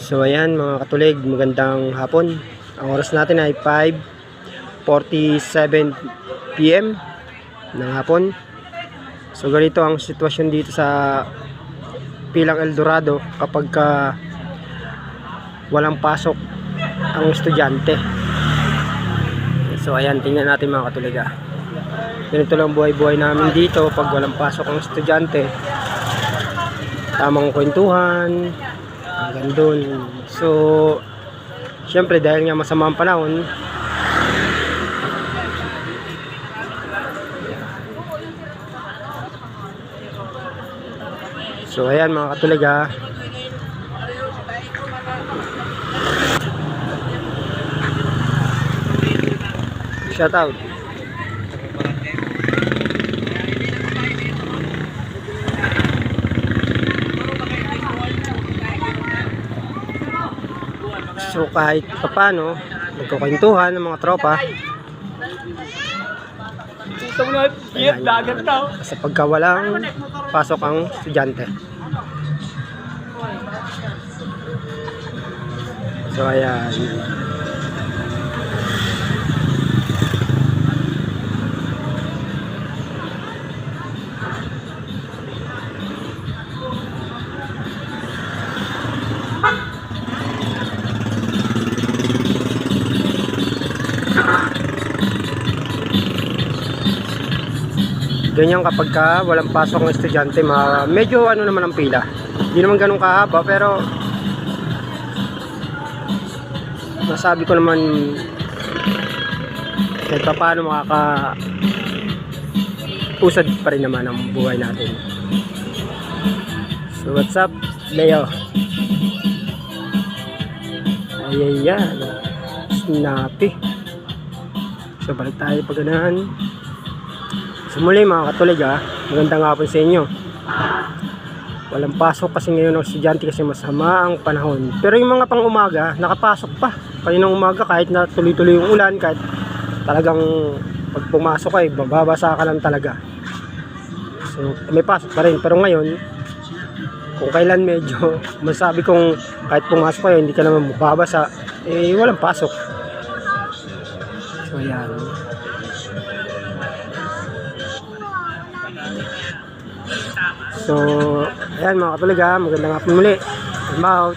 So ayan mga katulig, magandang hapon. Ang oras natin ay 5:47 PM ng hapon. So ganito ang sitwasyon dito sa Pilang El Dorado kapag walang pasok ang estudyante. So ayan, tingnan natin mga katulig. Ganito lang buhay-buhay namin dito pag walang pasok ang estudyante. Tamang kwentuhan hanggang doon. So syempre dahil nga masama ang panahon, so ayan mga katulig, shout out. So kahit paano nagkukwentuhan ng mga tropa. Ayan, sa pagka walang pasok ang estudyante. So ayan. Ganyan kapag walang pasok ng estudyante, medyo ano naman ang pila. Hindi naman ganun kahaba, pero masabi ko naman kahit pa paano usad pa rin naman ang buhay natin. So what's up, Leo? Ayan, snappy. So balik tayo pag ganahan. So muli mga katulig, magandang hapon sa inyo. Walang pasok kasi ngayon ang estudyante kasi masama ang panahon. Pero yung mga pang umaga, nakapasok pa. Kaninang umaga kahit na tuloy-tuloy yung ulan, kahit talagang pag pumasok ay babasa ka lang talaga. So may pasok pa rin. Pero ngayon, kung kailan medyo masabi kong kahit pumasok kayo hindi ka naman mababasa, eh walang pasok. So ayan. So, ayan mga katulig, magandang hapon muli. I'm out.